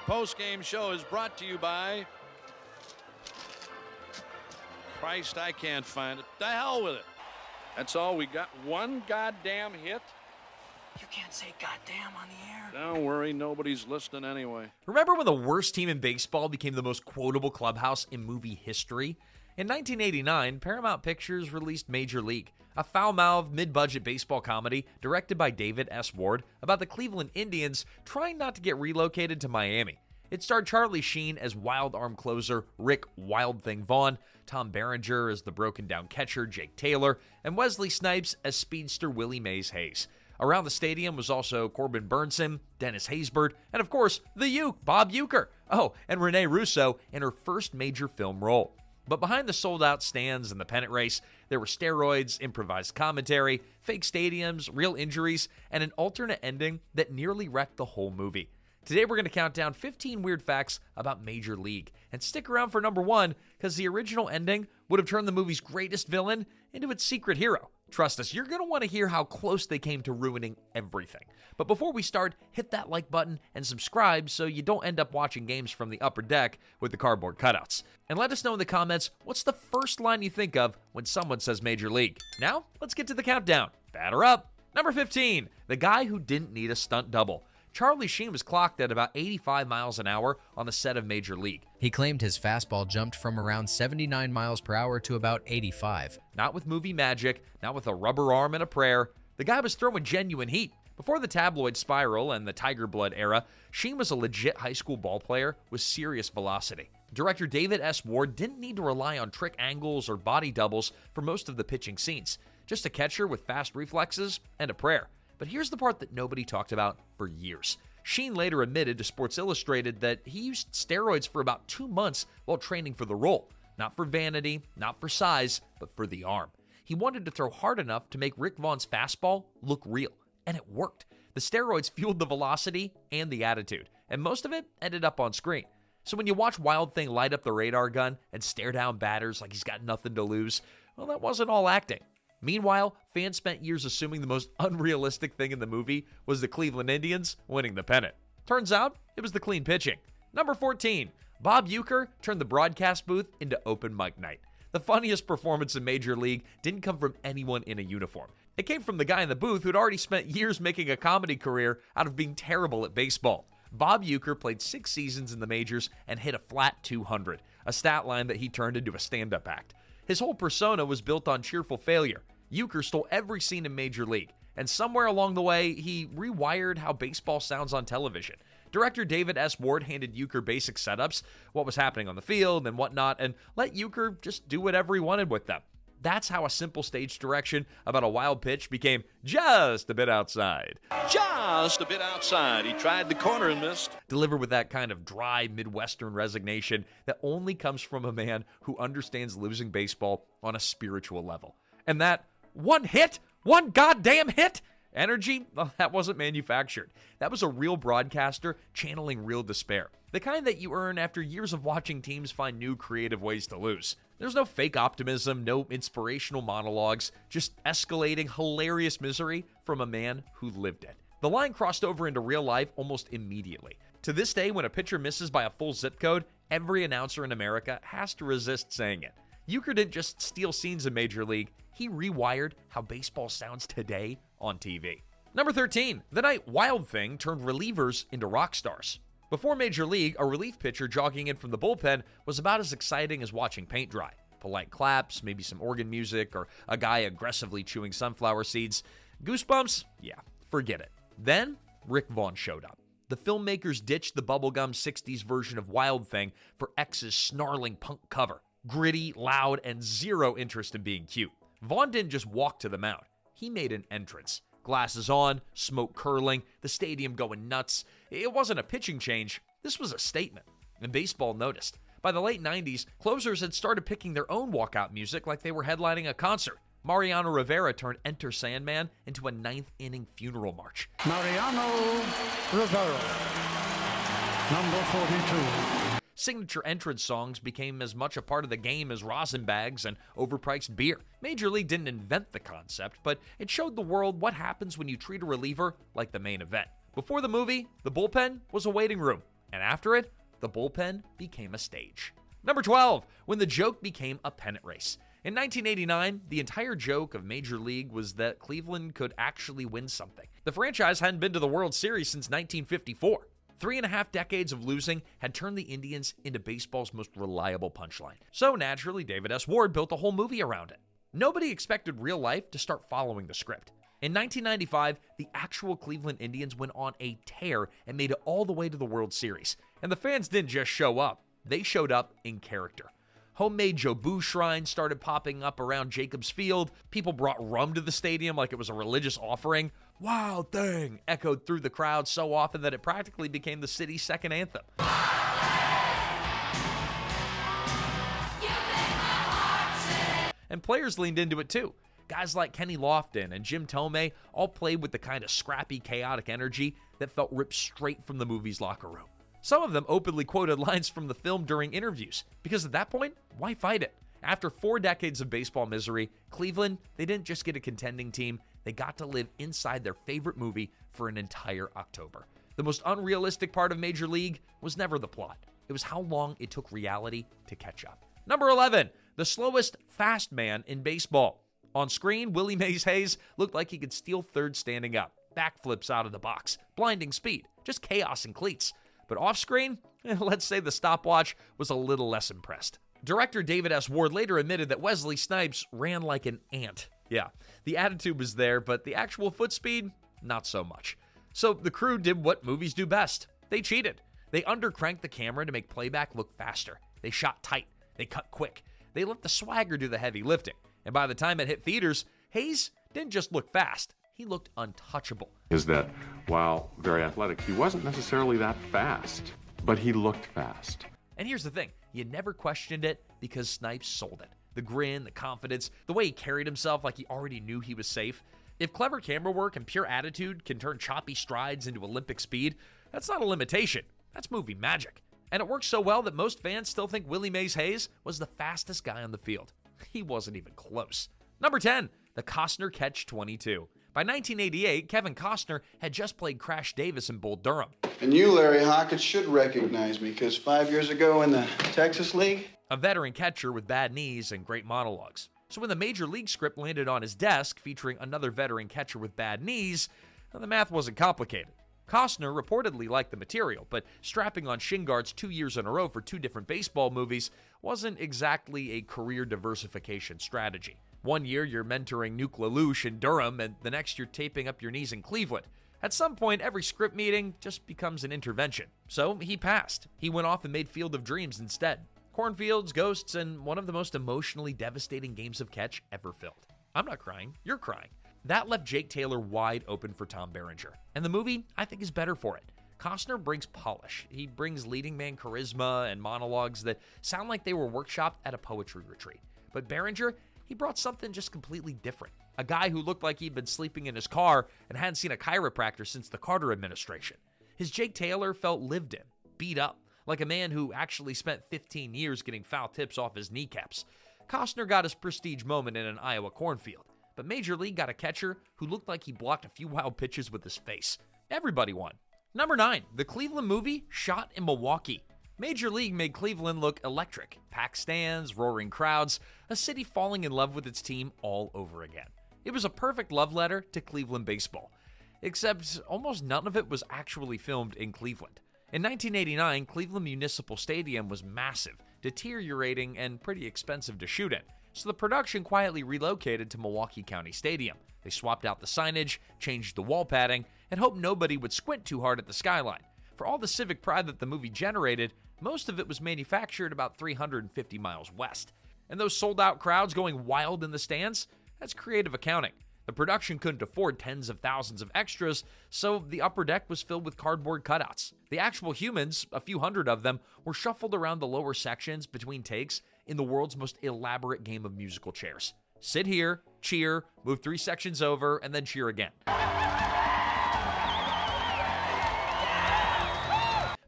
post-game show is brought to you by... Christ, I can't find it. The hell with it. That's all we got. One goddamn hit. You can't say goddamn on the air. Don't worry, nobody's listening anyway. Remember when the worst team in baseball became the most quotable clubhouse in movie history? In 1989, Paramount Pictures released Major League, a foul-mouthed, mid-budget baseball comedy directed by David S. Ward about the Cleveland Indians trying not to get relocated to Miami. It starred Charlie Sheen as wild arm closer Rick Wild Thing Vaughn, Tom Berenger as the broken-down catcher Jake Taylor, and Wesley Snipes as speedster Willie Mays Hayes. Around the stadium was also Corbin Bernsen, Dennis Haysbert, and of course, the Uke, Bob Uecker. Oh, and Rene Russo in her first major film role. But behind the sold-out stands and the pennant race, there were steroids, improvised commentary, fake stadiums, real injuries, and an alternate ending that nearly wrecked the whole movie. Today we're going to count down 15 weird facts about Major League. And stick around for number one, because the original ending would have turned the movie's greatest villain into its secret hero. Trust us, you're going to want to hear how close they came to ruining everything. But before we start, hit that like button and subscribe so you don't end up watching games from the upper deck with the cardboard cutouts. And let us know in the comments, what's the first line you think of when someone says Major League? Now, let's get to the countdown. Batter up! Number 15, the guy who didn't need a stunt double. Charlie Sheen was clocked at about 85 miles an hour on the set of Major League. He claimed his fastball jumped from around 79 miles per hour to about 85. Not with movie magic, not with a rubber arm and a prayer. The guy was throwing genuine heat. Before the tabloid spiral and the Tiger Blood era, Sheen was a legit high school ball player with serious velocity. Director David S. Ward didn't need to rely on trick angles or body doubles for most of the pitching scenes. Just a catcher with fast reflexes and a prayer. But here's the part that nobody talked about for years. Sheen later admitted to Sports Illustrated that he used steroids for about 2 months while training for the role. Not for vanity, not for size, but for the arm. He wanted to throw hard enough to make Rick Vaughn's fastball look real. And it worked. The steroids fueled the velocity and the attitude. And most of it ended up on screen. So when you watch Wild Thing light up the radar gun and stare down batters like he's got nothing to lose, well, that wasn't all acting. Meanwhile, fans spent years assuming the most unrealistic thing in the movie was the Cleveland Indians winning the pennant. Turns out, it was the clean pitching. Number 14, Bob Uecker turned the broadcast booth into open mic night. The funniest performance in Major League didn't come from anyone in a uniform. It came from the guy in the booth who'd already spent years making a comedy career out of being terrible at baseball. Bob Uecker played 6 seasons in the majors and hit a flat 200, a stat line that he turned into a stand-up act. His whole persona was built on cheerful failure. Uecker stole every scene in Major League, and somewhere along the way, he rewired how baseball sounds on television. Director David S. Ward handed Uecker basic setups, what was happening on the field and whatnot, and let Uecker just do whatever he wanted with them. That's how a simple stage direction about a wild pitch became just a bit outside. Just a bit outside. He tried the corner and missed. Delivered with that kind of dry Midwestern resignation that only comes from a man who understands losing baseball on a spiritual level. And that one hit, one goddamn hit energy, well, that wasn't manufactured. That was a real broadcaster channeling real despair. The kind that you earn after years of watching teams find new creative ways to lose. There's no fake optimism, no inspirational monologues, just escalating hilarious misery from a man who lived it. The line crossed over into real life almost immediately. To this day, when a pitcher misses by a full zip code, every announcer in America has to resist saying it. Uecker didn't just steal scenes in Major League, he rewired how baseball sounds today on TV. Number 13, the night Wild Thing turned relievers into rock stars. Before Major League, a relief pitcher jogging in from the bullpen was about as exciting as watching paint dry. Polite claps, maybe some organ music, or a guy aggressively chewing sunflower seeds. Goosebumps? Yeah, forget it. Then, Rick Vaughn showed up. The filmmakers ditched the bubblegum 60s version of Wild Thing for X's snarling punk cover. Gritty, loud, and zero interest in being cute. Vaughn didn't just walk to the mound. He made an entrance. Glasses on, smoke curling, the stadium going nuts. It wasn't a pitching change. This was a statement. And baseball noticed. By the late 90s, closers had started picking their own walkout music like they were headlining a concert. Mariano Rivera turned Enter Sandman into a ninth-inning funeral march. Mariano Rivera, number 42. Signature entrance songs became as much a part of the game as rosin bags and overpriced beer. Major League didn't invent the concept, but it showed the world what happens when you treat a reliever like the main event. Before the movie, the bullpen was a waiting room. And after it, the bullpen became a stage. Number 12, when the joke became a pennant race. In 1989, the entire joke of Major League was that Cleveland could actually win something. The franchise hadn't been to the World Series since 1954. 3.5 decades of losing had turned the Indians into baseball's most reliable punchline. So naturally, David S. Ward built a whole movie around it. Nobody expected real life to start following the script. In 1995, the actual Cleveland Indians went on a tear and made it all the way to the World Series. And the fans didn't just show up, they showed up in character. Homemade Jobu shrines started popping up around Jacobs Field. People brought rum to the stadium like it was a religious offering. "Wild Thing" echoed through the crowd so often that it practically became the city's second anthem. And players leaned into it too. Guys like Kenny Lofton and Jim Tomei all played with the kind of scrappy, chaotic energy that felt ripped straight from the movie's locker room. Some of them openly quoted lines from the film during interviews, because at that point, why fight it? After 4 decades of baseball misery, Cleveland, they didn't just get a contending team, they got to live inside their favorite movie for an entire October. The most unrealistic part of Major League was never the plot. It was how long it took reality to catch up. Number 11, the slowest fast man in baseball. On screen, Willie Mays Hayes looked like he could steal third standing up, backflips out of the box, blinding speed, just chaos in cleats. But off-screen, let's say the stopwatch was a little less impressed. Director David S. Ward later admitted that Wesley Snipes ran like an ant. Yeah, the attitude was there, but the actual foot speed, not so much. So the crew did what movies do best. They cheated. They undercranked the camera to make playback look faster. They shot tight. They cut quick. They let the swagger do the heavy lifting. And by the time it hit theaters, Hayes didn't just look fast. He looked untouchable. Is that while very athletic, he wasn't necessarily that fast, but he looked fast. And here's the thing, you never questioned it because Snipes sold it. The grin, the confidence, the way he carried himself like he already knew he was safe. If clever camera work and pure attitude can turn choppy strides into Olympic speed, that's not a limitation, that's movie magic. And it works so well that most fans still think Willie Mays Hayes was the fastest guy on the field. He wasn't even close. Number 10, the Costner Catch-22. By 1988, Kevin Costner had just played Crash Davis in Bull Durham. And you, Larry Hockett, should recognize me, because 5 years ago in the Texas League, a veteran catcher with bad knees and great monologues. So when the Major League script landed on his desk featuring another veteran catcher with bad knees, the math wasn't complicated. Costner reportedly liked the material, but strapping on shin guards 2 years in a row for 2 different baseball movies wasn't exactly a career diversification strategy. 1 year you're mentoring Nuke LaLoosh in Durham, and the next you're taping up your knees in Cleveland. At some point, every script meeting just becomes an intervention. So he passed. He went off and made Field of Dreams instead. Cornfields, ghosts, and one of the most emotionally devastating games of catch ever filmed. I'm not crying, you're crying. That left Jake Taylor wide open for Tom Berenger. And the movie, I think, is better for it. Costner brings polish. He brings leading man charisma and monologues that sound like they were workshopped at a poetry retreat. But Berenger, he brought something just completely different. A guy who looked like he'd been sleeping in his car and hadn't seen a chiropractor since the Carter administration. His Jake Taylor felt lived in, beat up, like a man who actually spent 15 years getting foul tips off his kneecaps. Costner got his prestige moment in an Iowa cornfield, but Major League got a catcher who looked like he blocked a few wild pitches with his face. Everybody won. Number 9, the Cleveland movie shot in Milwaukee. Major League made Cleveland look electric. Packed stands, roaring crowds, a city falling in love with its team all over again. It was a perfect love letter to Cleveland baseball, except almost none of it was actually filmed in Cleveland. In 1989, Cleveland Municipal Stadium was massive, deteriorating, and pretty expensive to shoot in, so the production quietly relocated to Milwaukee County Stadium. They swapped out the signage, changed the wall padding, and hoped nobody would squint too hard at the skyline. For all the civic pride that the movie generated, most of it was manufactured about 350 miles west. And those sold-out crowds going wild in the stands? That's creative accounting. The production couldn't afford tens of thousands of extras, so the upper deck was filled with cardboard cutouts. The actual humans, a few hundred of them, were shuffled around the lower sections between takes in the world's most elaborate game of musical chairs. Sit here, cheer, move 3 sections over, and then cheer again.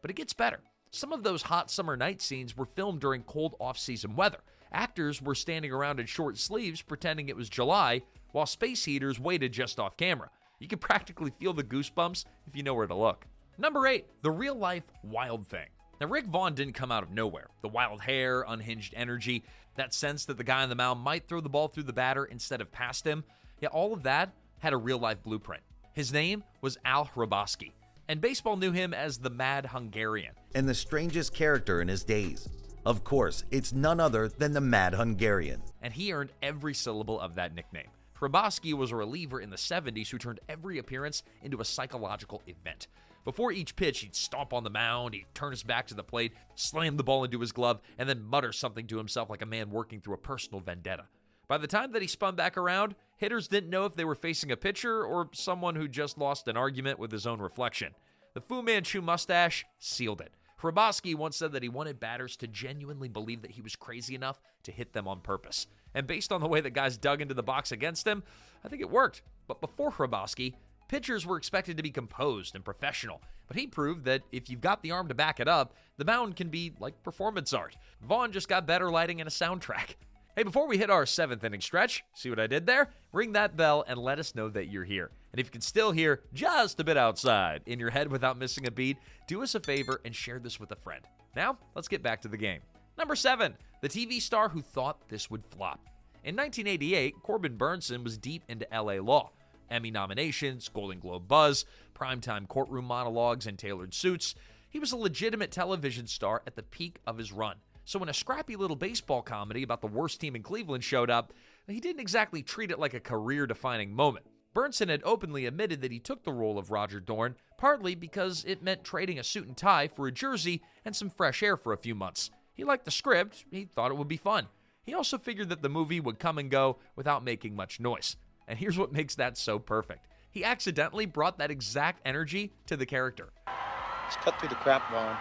But it gets better. Some of those hot summer night scenes were filmed during cold off-season weather. Actors were standing around in short sleeves pretending it was July, while space heaters waited just off camera. You could practically feel the goosebumps if you know where to look. Number 8, the real-life Wild Thing. Now, Rick Vaughn didn't come out of nowhere. The wild hair, unhinged energy, that sense that the guy on the mound might throw the ball through the batter instead of past him, yeah, all of that had a real-life blueprint. His name was Al Hrabosky, and baseball knew him as the Mad Hungarian. And the strangest character in his days. Of course, it's none other than the Mad Hungarian. And he earned every syllable of that nickname. Hrabosky was a reliever in the 70s who turned every appearance into a psychological event. Before each pitch, he'd stomp on the mound, he'd turn his back to the plate, slam the ball into his glove, and then mutter something to himself like a man working through a personal vendetta. By the time that he spun back around, hitters didn't know if they were facing a pitcher or someone who just lost an argument with his own reflection. The Fu Manchu mustache sealed it. Hrabosky once said that he wanted batters to genuinely believe that he was crazy enough to hit them on purpose. And based on the way that guys dug into the box against him, I think it worked. But before Hrabosky, pitchers were expected to be composed and professional, but he proved that if you've got the arm to back it up, the mound can be like performance art. Vaughn just got better lighting and a soundtrack. Hey, before we hit our 7th inning stretch, see what I did there? Ring that bell and let us know that you're here. And if you can still hear just a bit outside in your head without missing a beat, do us a favor and share this with a friend. Now, let's get back to the game. Number 7, the TV star who thought this would flop. In 1988, Corbin Bernsen was deep into LA law. Emmy nominations, Golden Globe buzz, primetime courtroom monologues, and tailored suits. He was a legitimate television star at the peak of his run. So when a scrappy little baseball comedy about the worst team in Cleveland showed up, he didn't exactly treat it like a career-defining moment. Bernsen had openly admitted that he took the role of Roger Dorn, partly because it meant trading a suit and tie for a jersey and some fresh air for a few months. He liked the script, he thought it would be fun. He also figured that the movie would come and go without making much noise. And here's what makes that so perfect. He accidentally brought that exact energy to the character. Let's cut through the crap, Vaughn.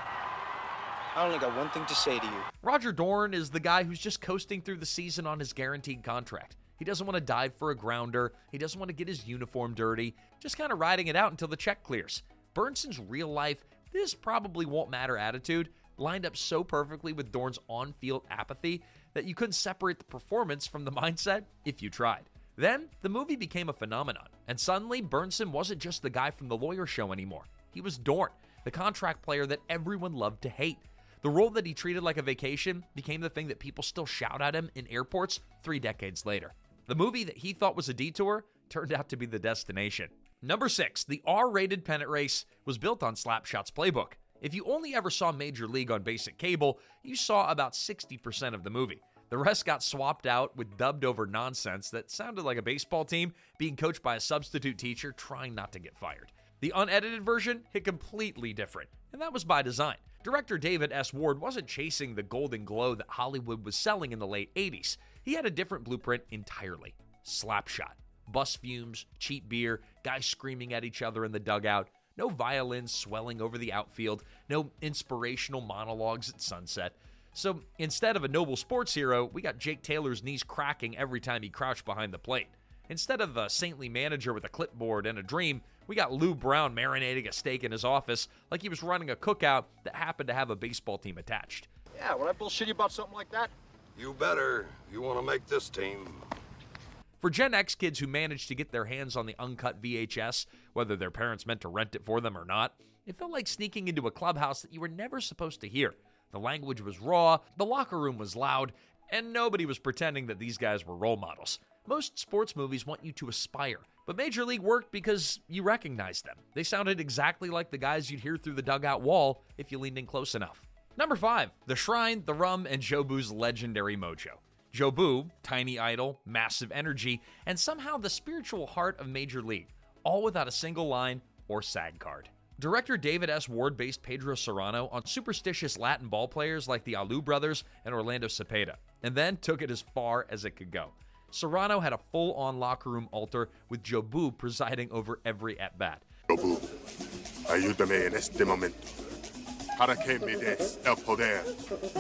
I only got one thing to say to you. Roger Dorn is the guy who's just coasting through the season on his guaranteed contract. He doesn't want to dive for a grounder. He doesn't want to get his uniform dirty. Just kind of riding it out until the check clears. Bernsen's real life, this probably won't matter attitude, lined up so perfectly with Dorn's on-field apathy that you couldn't separate the performance from the mindset if you tried. Then, the movie became a phenomenon, and suddenly Bernsen wasn't just the guy from The Lawyer Show anymore. He was Dorn, the contract player that everyone loved to hate. The role that he treated like a vacation became the thing that people still shout at him in airports 3 decades later. The movie that he thought was a detour turned out to be the destination. Number 6, the R-rated pennant race was built on Slapshot's playbook. If you only ever saw Major League on basic cable, you saw about 60% of the movie. The rest got swapped out with dubbed-over nonsense that sounded like a baseball team being coached by a substitute teacher trying not to get fired. The unedited version hit completely different, and that was by design. Director David S. Ward wasn't chasing the golden glow that Hollywood was selling in the late 80s. He had a different blueprint entirely. Slapshot. Bus fumes, cheap beer, guys screaming at each other in the dugout, no violins swelling over the outfield, no inspirational monologues at sunset. So instead of a noble sports hero, we got Jake Taylor's knees cracking every time he crouched behind the plate. Instead of a saintly manager with a clipboard and a dream, we got Lou Brown marinating a steak in his office like he was running a cookout that happened to have a baseball team attached. Yeah, would I bullshit you about something like that? You better. You want to make this team. For Gen X kids who managed to get their hands on the uncut VHS, whether their parents meant to rent it for them or not, it felt like sneaking into a clubhouse that you were never supposed to hear. The language was raw, the locker room was loud, and nobody was pretending that these guys were role models. Most sports movies want you to aspire, but Major League worked because you recognized them. They sounded exactly like the guys you'd hear through the dugout wall if you leaned in close enough. Number 5, the Shrine, the Rum, and Jobu's legendary mojo. Jobu, tiny idol, massive energy, and somehow the spiritual heart of Major League, all without a single line or SAG card. Director David S. Ward based Pedro Cerrano on superstitious Latin ball players like the Alou brothers and Orlando Cepeda, and then took it as far as it could go. Cerrano had a full-on locker room altar with Jobu presiding over every at-bat. Jobu, ayúdame en este momento. Para que me des el poder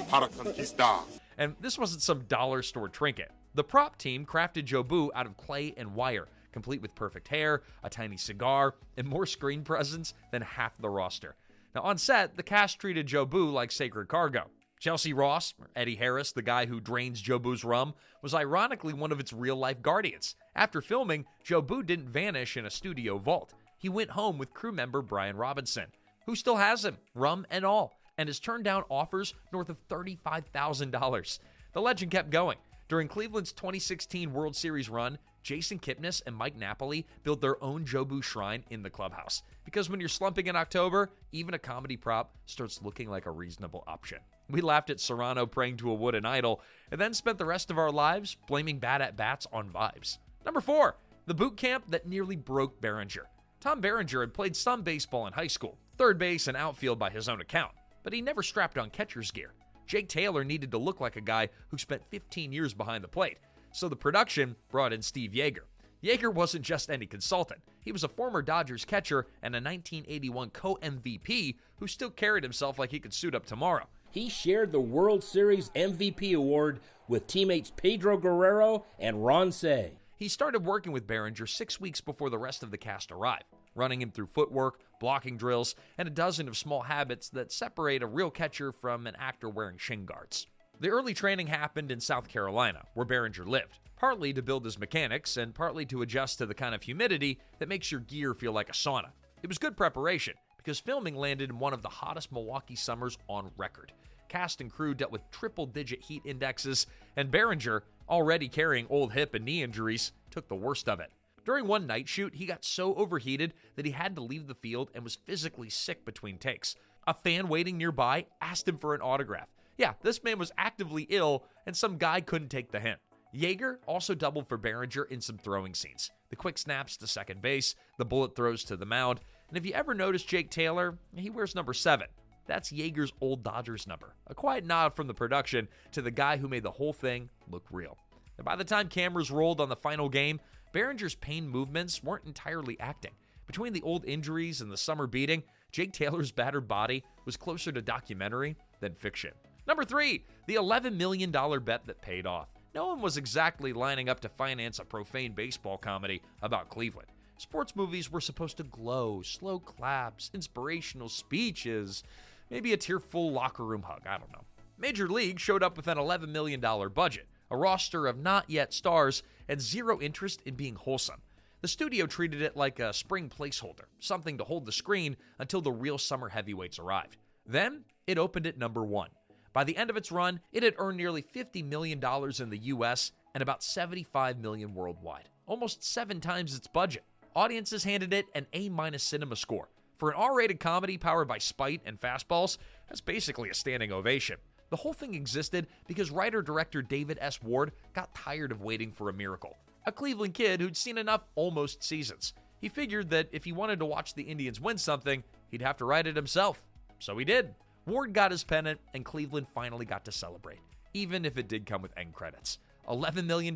para conquistar. And this wasn't some dollar store trinket. The prop team crafted Jobu out of clay and wire, complete with perfect hair, a tiny cigar, and more screen presence than half the roster. Now on set, the cast treated Jobu like sacred cargo. Chelsea Ross, or Eddie Harris, the guy who drains Jobu's rum, was ironically one of its real-life guardians. After filming, Jobu didn't vanish in a studio vault. He went home with crew member Brian Robinson. who still has him, rum and all, and has turned down offers north of $35,000. The legend kept going. During Cleveland's 2016 World Series run, Jason Kipnis and Mike Napoli built their own Jobu shrine in the clubhouse. Because when you're slumping in October, even a comedy prop starts looking like a reasonable option. We laughed at Cerrano praying to a wooden idol, and then spent the rest of our lives blaming bad at-bats on vibes. Number 4, the boot camp that nearly broke Berenger. Tom Berenger had played some baseball in high school, third base and outfield by his own account, but he never strapped on catcher's gear. Jake Taylor needed to look like a guy who spent 15 years behind the plate, so the production brought in Steve Uecker. Uecker wasn't just any consultant. He was a former Dodgers catcher and a 1981 co-MVP who still carried himself like he could suit up tomorrow. He shared the World Series MVP award with teammates Pedro Guerrero and Rene. He started working with Berenger 6 weeks before the rest of the cast arrived, running him through footwork, blocking drills, and a dozen of small habits that separate a real catcher from an actor wearing shin guards. The early training happened in South Carolina, where Berenger lived, partly to build his mechanics and partly to adjust to the kind of humidity that makes your gear feel like a sauna. It was good preparation, because filming landed in one of the hottest Milwaukee summers on record. Cast and crew dealt with triple-digit heat indexes, and Berenger, already carrying old hip and knee injuries, took the worst of it. During one night shoot, he got so overheated that he had to leave the field and was physically sick between takes. A fan waiting nearby asked him for an autograph. Yeah, this man was actively ill, and some guy couldn't take the hint. Uecker also doubled for Berenger in some throwing scenes. The quick snaps to second base, the bullet throws to the mound, and if you ever notice Jake Taylor, he wears number 7. That's Uecker's old Dodgers number. A quiet nod from the production to the guy who made the whole thing look real. And by the time cameras rolled on the final game, Berenger's pain movements weren't entirely acting. Between the old injuries and the summer beating, Jake Taylor's battered body was closer to documentary than fiction. Number 3, the $11 million bet that paid off. No one was exactly lining up to finance a profane baseball comedy about Cleveland. Sports movies were supposed to glow, slow claps, inspirational speeches, maybe a tearful locker room hug, I don't know. Major League showed up with an $11 million budget, a roster of not yet stars, and zero interest in being wholesome. The studio treated it like a spring placeholder, something to hold the screen until the real summer heavyweights arrived. Then, it opened at number 1. By the end of its run, it had earned nearly $50 million in the US and about $75 million worldwide, almost 7 times its budget. Audiences handed it an A- cinema score. For an R-rated comedy powered by spite and fastballs, that's basically a standing ovation. The whole thing existed because writer-director David S. Ward got tired of waiting for a miracle. A Cleveland kid who'd seen enough almost seasons. He figured that if he wanted to watch the Indians win something, he'd have to write it himself. So he did. Ward got his pennant, and Cleveland finally got to celebrate, even if it did come with end credits. $11 million,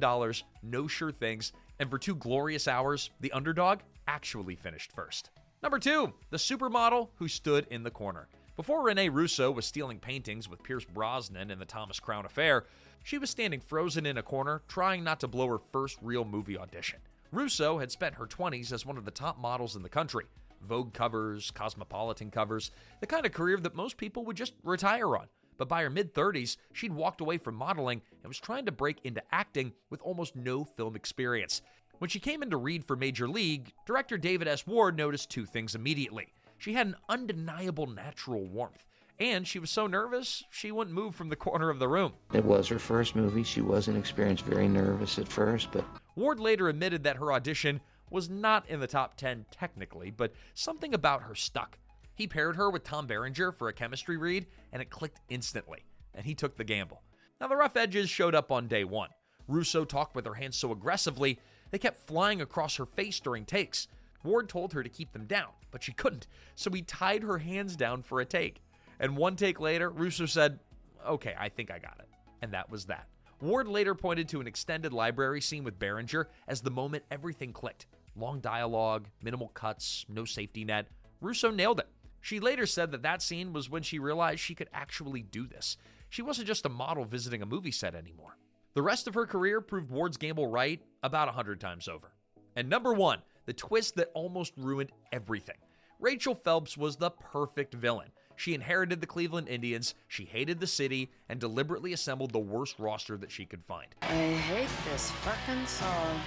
no sure things, and for 2 glorious hours, the underdog actually finished first. Number 2, the supermodel who stood in the corner. Before Rene Russo was stealing paintings with Pierce Brosnan in the Thomas Crown Affair, she was standing frozen in a corner, trying not to blow her first real movie audition. Russo had spent her 20s as one of the top models in the country. Vogue covers, Cosmopolitan covers, the kind of career that most people would just retire on. But by her mid-30s, she'd walked away from modeling and was trying to break into acting with almost no film experience. When she came in to read for Major League, director David S. Ward noticed 2 things immediately. She had an undeniable natural warmth, and she was so nervous, she wouldn't move from the corner of the room. It was her first movie. She was inexperienced, very nervous at first, but... Ward later admitted that her audition was not in the top 10 technically, but something about her stuck. He paired her with Tom Berenger for a chemistry read, and it clicked instantly, and he took the gamble. Now, the rough edges showed up on day 1. Russo talked with her hands so aggressively, they kept flying across her face during takes. Ward told her to keep them down, but she couldn't, so he tied her hands down for a take. And 1 take later, Russo said, "Okay, I think I got it." And that was that. Ward later pointed to an extended library scene with Berenger as the moment everything clicked. Long dialogue, minimal cuts, no safety net. Russo nailed it. She later said that scene was when she realized she could actually do this. She wasn't just a model visiting a movie set anymore. The rest of her career proved Ward's gamble right about 100 times over. And number 1, the twist that almost ruined everything. Rachel Phelps was the perfect villain. She inherited the Cleveland Indians, she hated the city, and deliberately assembled the worst roster that she could find. I hate this fucking song.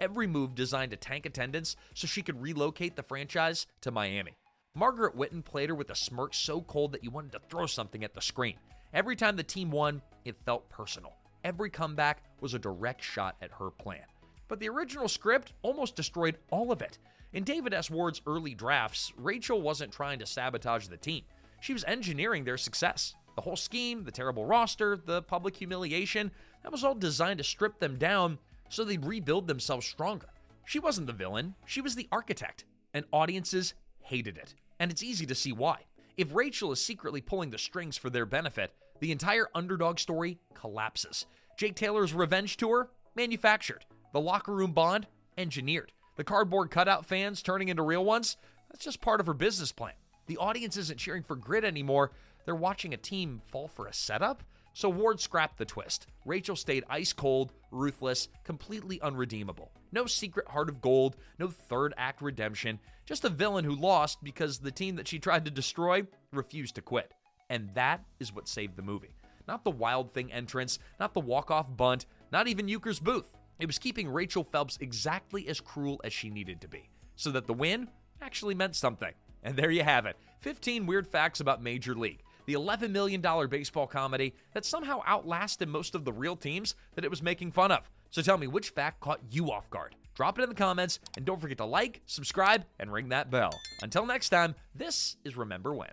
every move designed to tank attendance so she could relocate the franchise to Miami. Margaret Whitton played her with a smirk so cold that you wanted to throw something at the screen. Every time the team won, it felt personal. Every comeback was a direct shot at her plan. But the original script almost destroyed all of it. In David S. Ward's early drafts, Rachel wasn't trying to sabotage the team. She was engineering their success. The whole scheme, the terrible roster, the public humiliation, that was all designed to strip them down so they'd rebuild themselves stronger. She wasn't the villain, she was the architect, and audiences hated it. And it's easy to see why. If Rachel is secretly pulling the strings for their benefit, the entire underdog story collapses. Jake Taylor's revenge tour? Manufactured. The locker room bond? Engineered. The cardboard cutout fans turning into real ones? That's just part of her business plan. The audience isn't cheering for grit anymore. They're watching a team fall for a setup. So Ward scrapped the twist. Rachel stayed ice cold, ruthless, completely unredeemable. No secret heart of gold, no third act redemption, just a villain who lost because the team that she tried to destroy refused to quit. And that is what saved the movie. Not the Wild Thing entrance, not the walk-off bunt, not even Uecker's booth. It was keeping Rachel Phelps exactly as cruel as she needed to be, so that the win actually meant something. And there you have it, 15 weird facts about Major League, the $11 million baseball comedy that somehow outlasted most of the real teams that it was making fun of. So tell me, which fact caught you off guard? Drop it in the comments, and don't forget to like, subscribe, and ring that bell. Until next time, this is Remember When.